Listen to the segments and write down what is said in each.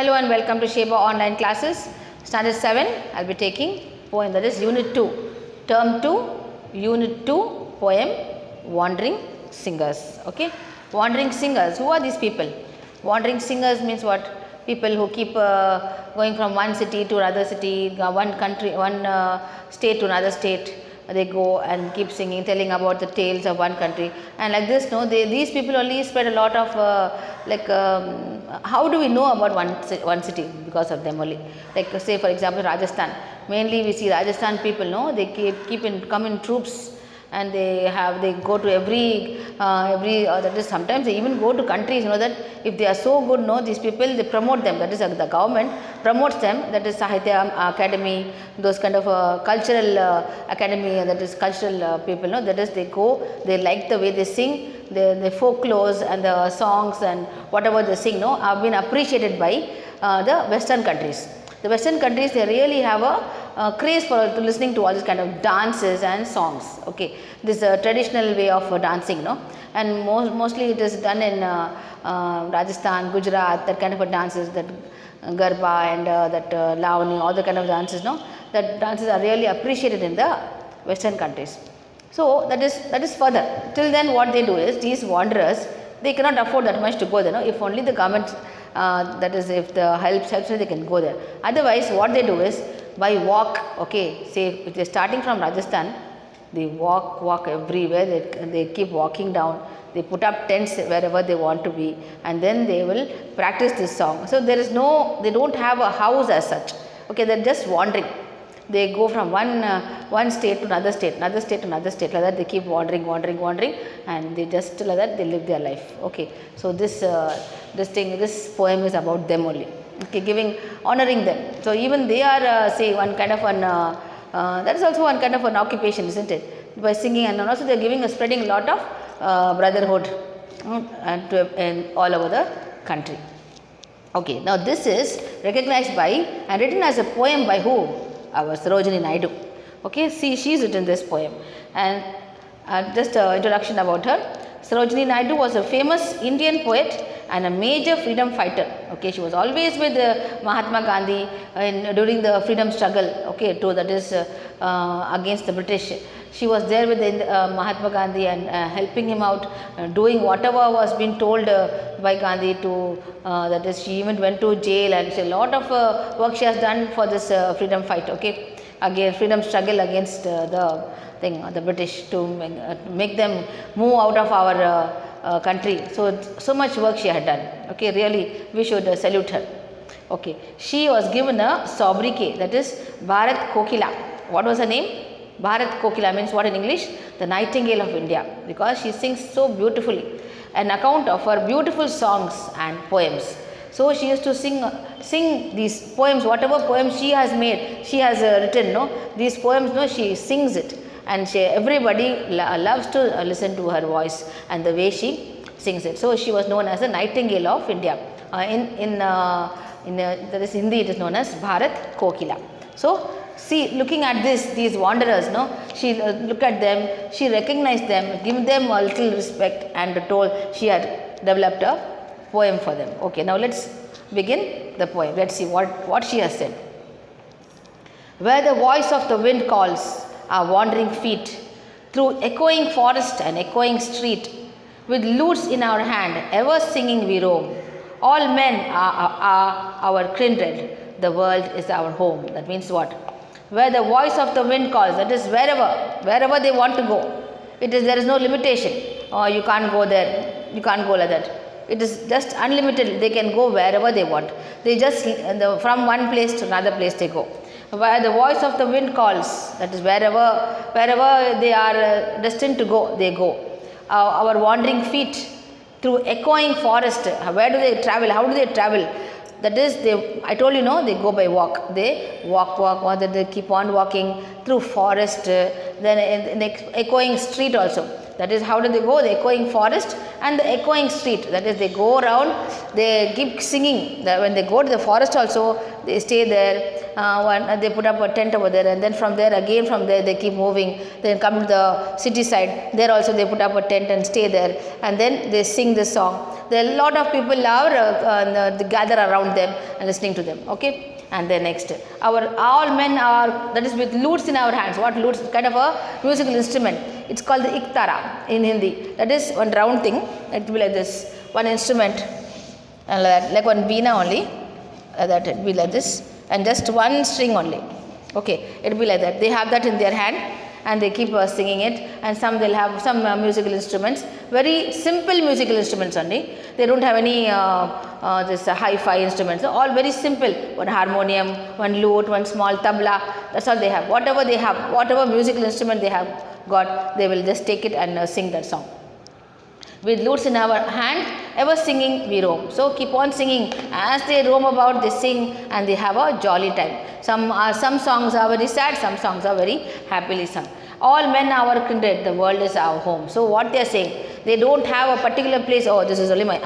Hello and welcome to Sheba online classes. Standard 7, I will be taking poem, that is Unit 2, Term 2, Unit 2 poem Wandering Singers. Okay, wandering singers, who are these people? Wandering singers means what? People who keep going from one city to another city, one country, one state to another state. They go and keep singing, telling about the tales of one country, and like this, no, these people only spread a lot of how do we know about one city? Because of them only. Like say for example Rajasthan, mainly we see Rajasthan people, no, they come in troops, and they go to every that is, sometimes they even go to countries, you know, that if they are so good, no, these people, they promote them, that is the government promotes them, that is Sahitya Academy, those kind of cultural academy, that is cultural people, no, that is they go, they like the way they sing, the folklores and the songs and whatever they sing, no, have been appreciated by the Western countries. The Western countries, they really have a craze for listening to all these kind of dances and songs. Okay, this traditional way of dancing, no, and mostly it is done in Rajasthan, Gujarat, that kind of dances, that Garba and that Lavani, all the kind of dances, no, that dances are really appreciated in the Western countries. So that is further. Till then, what they do is, these wanderers, they cannot afford that much to go there, no, if only the government. That is, if the helps they can go there. Otherwise, what they do is, by walk, okay, say if they are starting from Rajasthan, they walk everywhere, they keep walking down, they put up tents wherever they want to be, and then they will practice this song. So there is they don't have a house as such, okay, they are just wandering. They go from one state to another state, another state to another state, like that they keep wandering, and they just like that they live their life. Okay, so this poem is about them only. Okay, honoring them. So even they are say one kind of that is also one kind of an occupation, isn't it? By singing, and also they are spreading a lot of brotherhood and all over the country. Okay, now this is recognized by and written as a poem by who? Our Sarojini Naidu. Okay, see, she is written this poem, and just introduction about her. Sarojini Naidu was a famous Indian poet and a major freedom fighter. Okay, she was always with Mahatma Gandhi during the freedom struggle. Okay, that is against the British. She was there with Mahatma Gandhi and helping him out, doing whatever was being told by Gandhi to. That is, she even went to jail, and a lot of work she has done for this freedom fight. Okay, again freedom struggle against the British, to make them move out of our country. So much work she had done. Okay, really we should salute her. Okay, she was given a sobriquet, that is Bharat Kokila. What was her name? Bharat Kokila means what in English? The Nightingale of India, because she sings so beautifully. An account of her beautiful songs and poems. So she used to sing these poems, whatever poems she has made, she has written, no, these poems, no, she sings it, and everybody loves to listen to her voice and the way she sings it. So she was known as the Nightingale of India. That is Hindi, it is known as Bharat Kokila. So see, looking at these wanderers, no, she looked at them, she recognized them, give them a little respect, and told she had developed a poem for them. Okay, now let's begin the poem. Let's see what she has said. Where the voice of the wind calls our wandering feet, through echoing forest and echoing street, with lutes in our hand, ever singing we roam. All men are our kindred, the world is our home. That means what? Where the voice of the wind calls, that is wherever they want to go. There is no limitation. Oh, you can't go there, you can't go like that. It is just unlimited. They can go wherever they want. They just from one place to another place they go. Where the voice of the wind calls, that is wherever they are destined to go, they go. Our wandering feet through echoing forest. Where do they travel? How do they travel? That is, I told you, no, they go by walk. They walk, they keep on walking through through forest, then in the echoing street also. That is, how do they go? The echoing forest and the echoing street. That is, they go around, they keep singing. When they go to the forest also, they stay there. They put up a tent over there, and then from there, again from there, they keep moving. Then come to the city side. There also they put up a tent and stay there. And then they sing this song. There are a lot of people are gather around them and listening to them. Okay. And then next, all men are, that is with lutes in our hands. What lutes? Kind of a musical instrument. It's called the iktara in Hindi. That is one round thing. It will be like this. One instrument, and like one veena only. That it will be like this, and just one string only. Okay, it will be like that. They have that in their hand, and they keep singing it. And some they'll have some musical instruments. Very simple musical instruments only. They don't have any this hi-fi instruments. All very simple. One harmonium, one lute, one small tabla. That's all they have. Whatever they have, whatever musical instrument they have got, they will just take it and sing that song. With lutes in our hand, ever singing we roam. So keep on singing. As they roam about, they sing and they have a jolly time. Some songs are very sad, some songs are very happily sung. All men are our kindred, the world is our home. So what they are saying, they don't have a particular place. Oh, this is only my,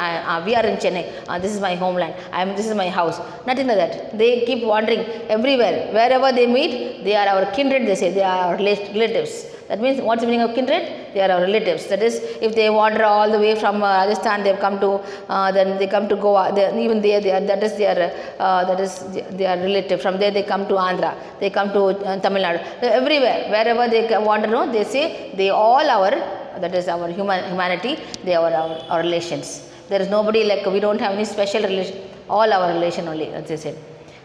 we are in Chennai, this is my homeland, this is my house. Nothing like that. They keep wandering everywhere. Wherever they meet, they are our kindred, they say, they are our relatives. That means, what's the meaning of kindred? They are our relatives. That is, if they wander all the way from Rajasthan, they have come to, then they come to Goa. Even there, that is their relative. From there, they come to Andhra. They come to Tamil Nadu. So everywhere, wherever they wander, no, they say they all our. That is our humanity. They are our relations. There is nobody like, we don't have any special relation. All our relation only, as they said.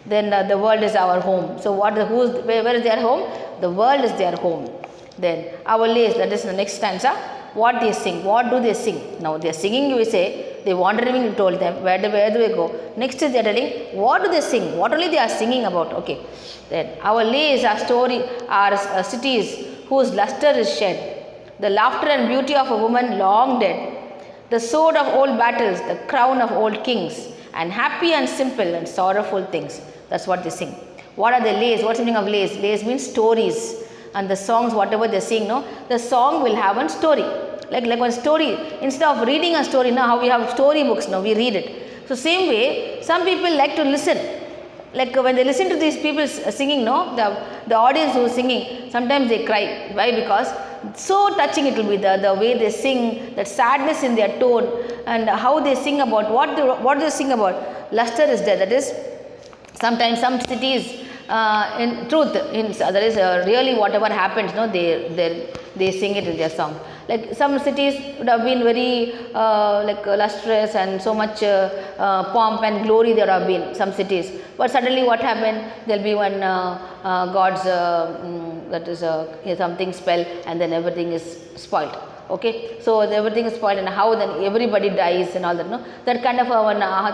Then the world is our home. So where is their home? The world is their home. Then our lays, that is the next stanza. What they sing, what do they sing? Now they are singing, we say, they wandering, you told them, where do they go? Next is they are telling, what do they sing? What only they are singing about? Okay. Then our lays, our story, our cities whose luster is shed. The laughter and beauty of a woman long dead. The sword of old battles, the crown of old kings. And happy and simple and sorrowful things. That's what they sing. What are the lays? What's the meaning of lays? Lays means stories. And the songs, whatever they sing, no, the song will have one story. Like one story. Instead of reading a story, now how we have story books, now we read it. So same way, some people like to listen. Like when they listen to these people singing, no, the audience who is singing, sometimes they cry. Why? Because so touching it will be the way they sing, that sadness in their tone, and how they sing about, what do they sing about? Luster is dead. That is, sometimes some cities, in truth, that is really whatever happens, no, they sing it in their song. Like some cities would have been very lustrous and so much pomp and glory there have been, some cities. But suddenly what happened? There will be one God's that is something spell, and then everything is spoiled. Okay, so everything is spoiled, and how then everybody dies and all that. No, that kind of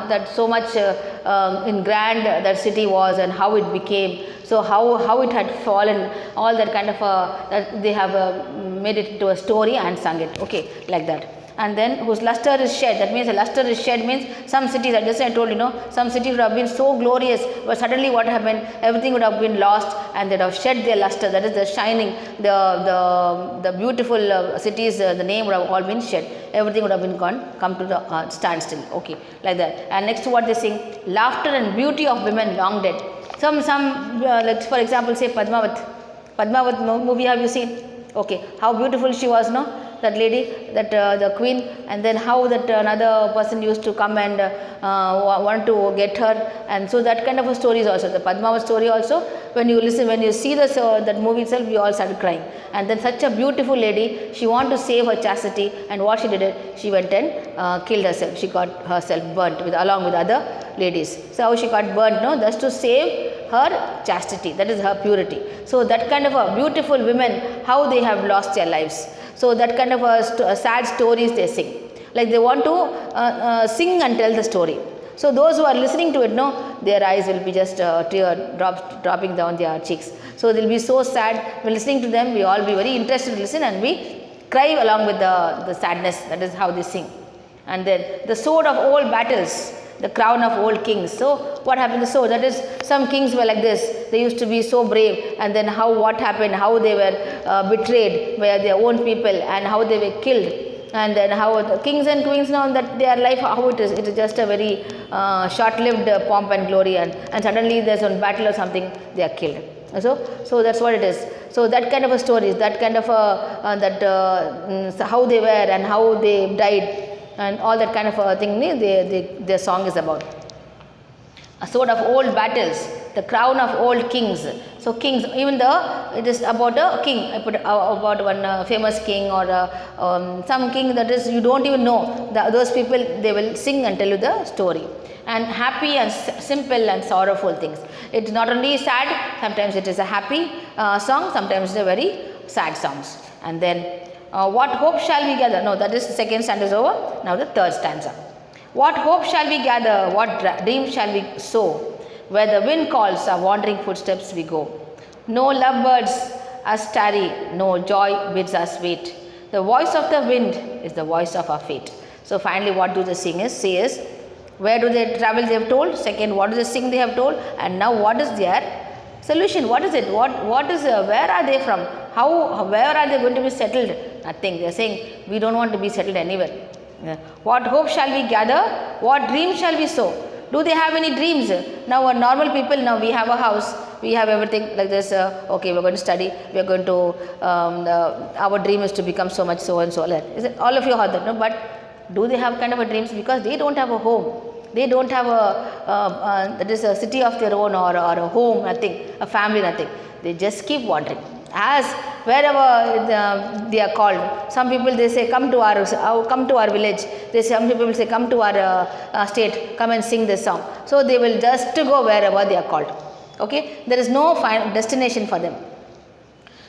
that so much in grand that city was, and how it became. So how it had fallen, all that kind of that they have made it into a story and sung it. Okay, like that. And then whose luster is shed. That means a luster is shed means some cities, I told you, some cities would have been so glorious, but suddenly what happened? Everything would have been lost, and they would have shed their luster. That is the shining, the beautiful cities, the name would have all been shed. Everything would have been come to the standstill. Okay, like that. And next what they sing, laughter and beauty of women long dead. Some like for example, say Padmavat movie, have you seen? Okay, how beautiful she was, no? That lady, that the queen, and then how that another person used to come and want to get her, and so that kind of a story is also the Padmavat story. Also, when you listen, when you see this that movie itself, we all started crying. And then such a beautiful lady, she wanted to save her chastity, and what she did, she went and killed herself. She got herself burnt along with other ladies. So how she got burnt? No, that's to save her chastity. That is her purity. So that kind of a beautiful women, how they have lost their lives. So that kind of sad stories they sing. Like they want to sing and tell the story. So those who are listening to it, no, their eyes will be just tear dropping down their cheeks. So they'll be so sad. When listening to them, we all be very interested to listen, and we cry along with the sadness. That is how they sing. And then the sword of old battles. the crown of old kings. So what happened? So that is, some kings were like this. They used to be so brave, and then what happened, how they were betrayed by their own people, and how they were killed, and then how the kings and queens now, that their life, how it is just a very short-lived pomp and glory, and suddenly there's a battle or something, they are killed. So that's what it is. So that kind of a story, that kind of how they were and how they died, and all that kind of a thing, their song is about. A sword of old battles, the crown of old kings. So kings, even though it is about a king, I put about one famous king, or some king that is you don't even know. Those people, they will sing and tell you the story. And happy and simple and sorrowful things. It's not only sad, sometimes it is a happy song, sometimes it's a very sad songs. And then what hope shall we gather? No, that is the second stanza is over. Now the third stanza. What hope shall we gather? What dream shall we sow? Where the wind calls, our wandering footsteps we go. No lovebirds us tarry, no joy bids us wait. The voice of the wind is the voice of our fate. So finally, what do the singers say is, where do they travel, they have told. Second, what do they sing, they have told. And now what is their solution? What is it? What is, where are they from? Where are they going to be settled? Nothing. They are saying, we don't want to be settled anywhere. What hope shall we gather? What dream shall we sow? Do they have any dreams? Now, normal people, now we have a house, we have everything like this. Okay, we are going to study, we are going to, our dream is to become so much so and so. Is it all of you have that? No, but do they have kind of a dreams? Because they don't have a home. They don't have that is a city of their own, or a home, nothing, a family, nothing. They just keep wandering. As wherever they are called. Some people, they say, come to our village. Some people say, come to our state, come and sing this song. So they will just go wherever they are called. Okay, there is no final destination for them.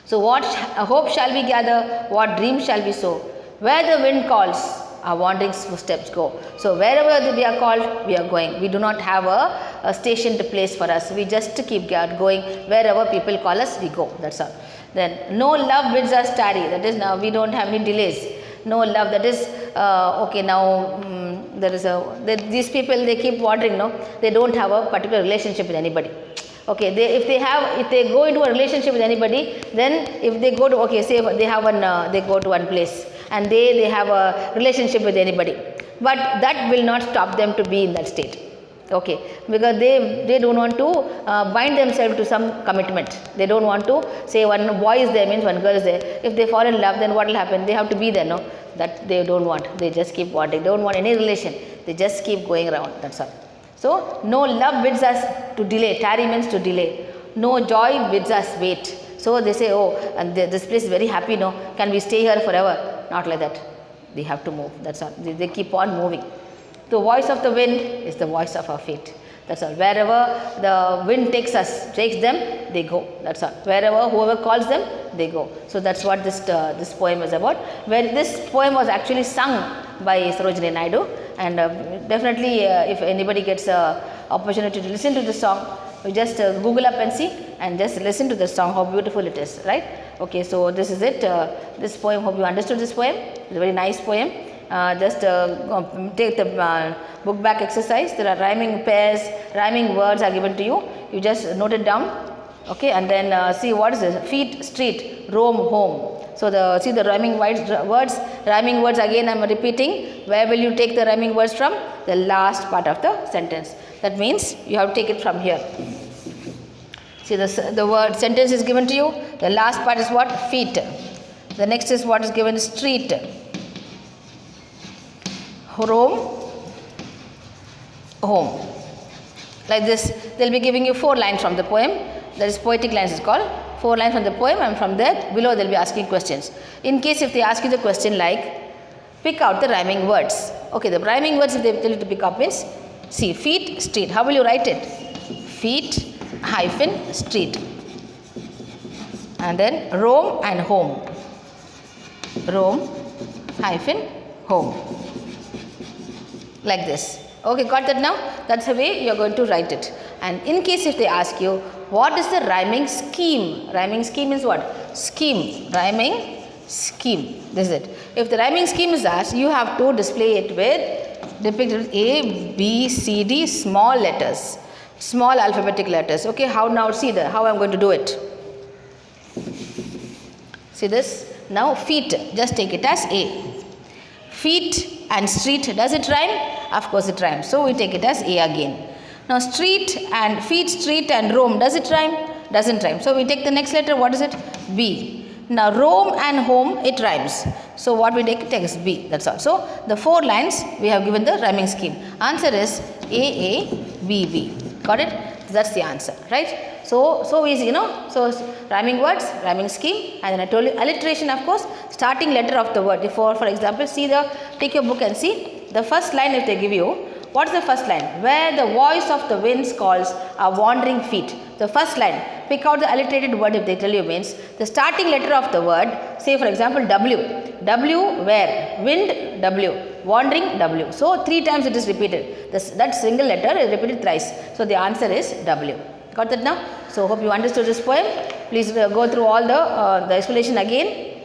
So what hope shall we gather? What dream shall we sow? Where the wind calls, our wandering footsteps go. So wherever we are called, we are going. We do not have a station to place for us. We just keep going. Wherever people call us, we go. That's all. Then no love bids us tarry. That is, now we don't have any delays. No love. That is okay. Now there is these people, they keep wandering. No, they don't have a particular relationship with anybody. Okay, if they go into a relationship with anybody, then if they go to, okay, say they have they go to one place, and they have a relationship with anybody, but that will not stop them to be in that state. Okay, because they don't want to bind themselves to some commitment. They don't want to say one boy is there means one girl is there. If they fall in love, then what will happen? They have to be there. No, that they don't want. They just keep wanting. They don't want any relation. They just keep going around. That's all. So no love bids us to delay. Tarry means to delay. No joy bids us wait. So they say, oh, and this place is very happy. No, can we stay here forever? Not like that. They have to move. That's all. They keep on moving. The voice of the wind is the voice of our fate. That's all. Wherever the wind takes them, they go. That's all. Whoever calls them, they go. So that's what this poem is about. Where this poem was actually sung by Sarojini Naidu, and definitely if anybody gets an opportunity to listen to the song, you just Google up and see, and just listen to the song, how beautiful it is, right? Okay, so this is it. This poem, hope you understood this poem. It's a very nice poem. Just take the book back exercise. There are rhyming pairs, rhyming words are given to you. You just note it down. Okay, and then see what is this? Feet, street, roam, home. So see the rhyming words again I am repeating. Where will you take the rhyming words from? The last part of the sentence. That means you have to take it from here. See the word sentence is given to you. The last part is what? Feet. The next is what is given? Street. Roam, home. Like this, they'll be giving you 4 lines from the poem. That is poetic lines is called. 4 lines from the poem, and from there below they'll be asking questions. In case if they ask you the question like, pick out the rhyming words. Okay, the rhyming words if they tell you to pick up means, see, feet, street. How will you write it? Feet hyphen street. And then roam and home. Roam hyphen home. Like this. Okay, got that now? That's the way you are going to write it. And in case if they ask you, what is the rhyming scheme? Rhyming scheme is what? Scheme. Rhyming scheme. This is it. If the rhyming scheme is asked, you have to display it with depicted with A, B, C, D, small letters, small alphabetic letters. Okay, how now see how I am going to do it. See this? Now feet, just take it as A. Feet and street, does it rhyme? Of course it rhymes. So we take it as A again. Now street and feet, street and roam, does it rhyme? Doesn't rhyme. So we take the next letter, what is it? B. Now roam and home, it rhymes. So what we take is B, that's all. So the 4 lines we have given the rhyming scheme. Answer is A, B, B. Got it? That's the answer, right? So easy, you know. So rhyming words, rhyming scheme, and then I told you alliteration, of course, starting letter of the word. For example, take your book and see the first line if they give you. What's the first line? Where the voice of the winds calls our wandering feet. The first line, pick out the alliterated word if they tell you means the starting letter of the word. Say for example W. W where? Wind W. Wandering W. So 3 times it is repeated. That single letter is repeated thrice. So the answer is W. Got that now? So hope you understood this poem. Please go through all the explanation again.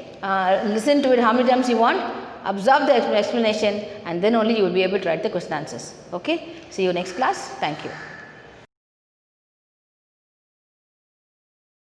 Listen to it how many times you want. Observe the explanation and then only you will be able to write the question answers. Okay. See you next class. Thank you.